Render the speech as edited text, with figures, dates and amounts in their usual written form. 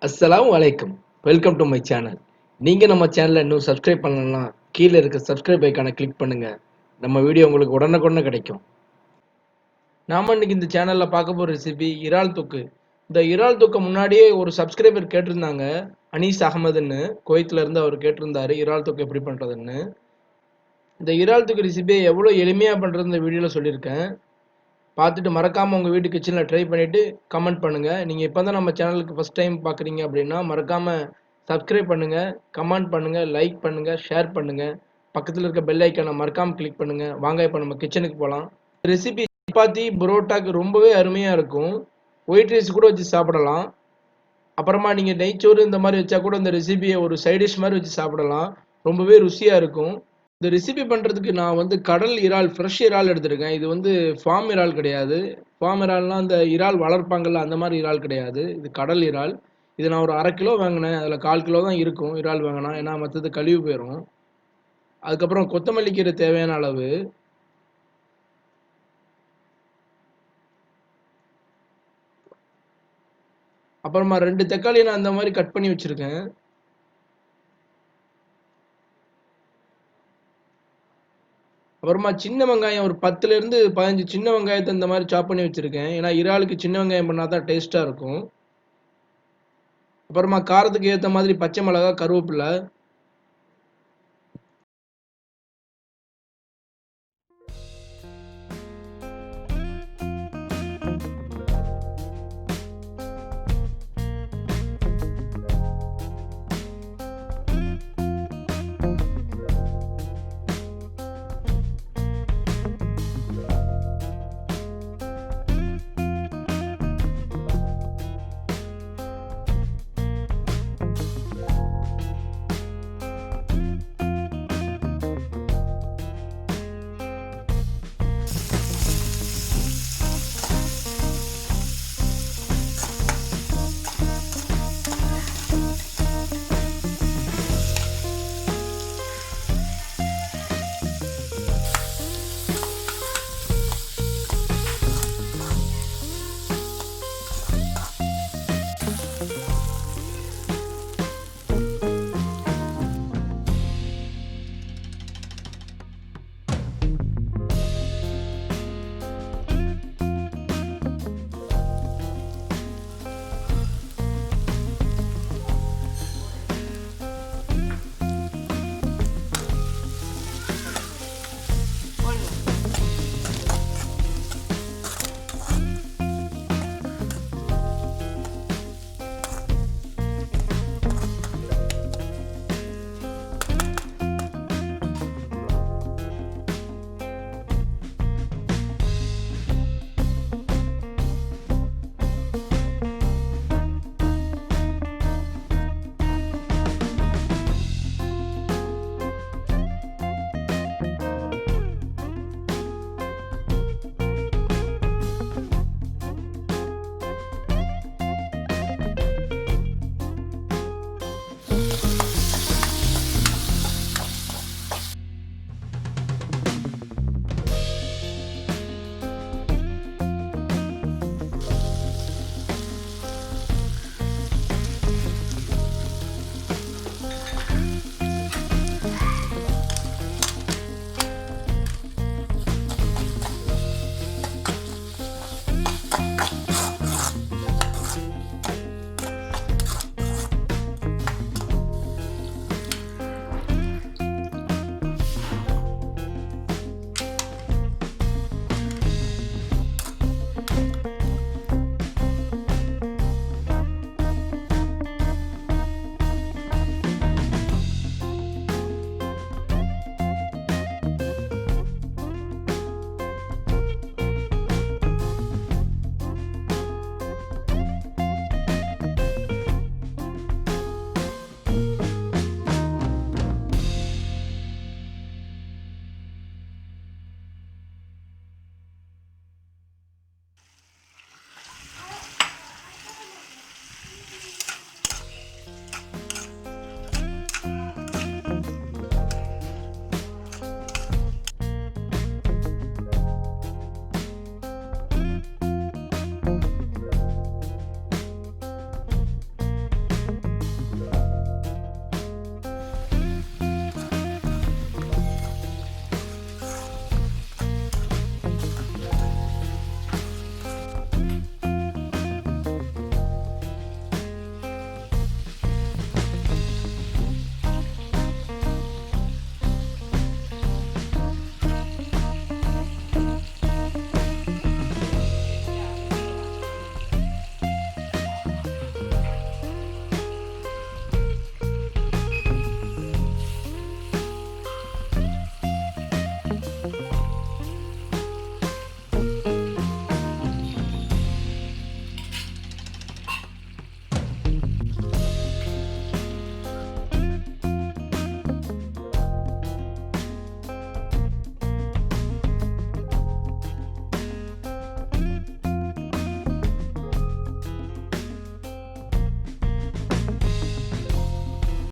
அஸ்ஸலாமு அலைக்கும். Welcome to my channel. நீங்க நம்ம சேனலை இன்னும் சப்ஸ்கிரைப் பண்ணலன்னா கீழே இருக்க சப்ஸ்கிரைப் ஐக்கானை கிளிக் பண்ணுங்க. நம்ம வீடியோ உங்களுக்கு உடனுக்குடனே கிடைக்கும். நாம இன்னைக்கு இந்த சேனல்ல பார்க்க போற ரெசிபி இறால் தொக்கு. இந்த இறால் தொக்கை முன்னாடியே ஒரு சப்ஸ்கிரைபர் கேட்டிருந்தாங்க, அனீஸ் அகமதுன்னு. குவைத்துல இருந்து அவர் கேட்டிருந்தாரு இறால் தொக்கு எப்படி பண்றதுன்னு. இந்த இறால் தொக்கு ரெசிபியை எவ்வளோ எளிமையா பண்றது இந்த வீடியோல சொல்லியிருக்கேன். பார்த்துட்டு மறக்காம உங்க வீட்டு கிச்சன்ல ட்ரை பண்ணிட்டு கமெண்ட் பண்ணுங்க. நீங்க இப்பதான் நம்ம சேனலுக்கு ஃபர்ஸ்ட் டைம் பார்க்குறீங்க அப்படின்னா மறக்காம சப்ஸ்கிரைப் பண்ணுங்க, கமெண்ட் பண்ணுங்க, லைக் பண்ணுங்க, ஷேர் பண்ணுங்க. பக்கத்துல இருக்க பெல் ஐக்கானை மறக்காம கிளிக் பண்ணுங்க. வாங்க இப்போ நம்ம கிச்சனுக்கு போகலாம். ரெசிபி சப்பாத்தி புரோட்டாக்கு ரொம்பவே அருமையா இருக்கும். ஒயிட் ரைஸ் கூட வச்சு சாப்பிடலாம். அப்புறமா நீங்க நெய்ச்சோறு இந்த மாதிரி வச்சா கூட இந்த ரெசிபியை ஒரு சைட் டிஷ் மாதிரி வச்சு சாப்பிடலாம். ரொம்பவே ருசியா இருக்கும். இந்த ரெசிபி பண்ணுறதுக்கு நான் வந்து கடல் இறால், ஃப்ரெஷ் இறால் எடுத்திருக்கேன். இது வந்து ஃபார்ம் இறால் கிடையாது. ஃபார்ம் இறால்னால் அந்த இறால் வளர்ப்பாங்கள்ல அந்த மாதிரி இறால் கிடையாது. இது கடல் இறால். இது நான் ஒரு 1/2 கிலோ வாங்கினேன். அதில் 1/4 கிலோ தான் இருக்கும் இறால் வாங்கினா. ஏன்னா மற்றது கழிவு போயிடும். அதுக்கப்புறம் கொத்தமல்லி கீரை தேவையான அளவு. அப்புறமா 2 தக்காளி நான் அந்த மாதிரி கட் பண்ணி வச்சுருக்கேன். அப்புறமா சின்ன வெங்காயம் ஒரு 10லேருந்து 15 சின்ன வெங்காயத்தை இந்த மாதிரி சாப் பண்ணி வச்சுருக்கேன். ஏன்னா இறாலுக்கு சின்ன வெங்காயம் பண்ணால் தான் டேஸ்ட்டாக இருக்கும். அப்புறமா காரத்துக்கு ஏற்ற மாதிரி பச்சை மிளகாய், கருவேப்பிலை.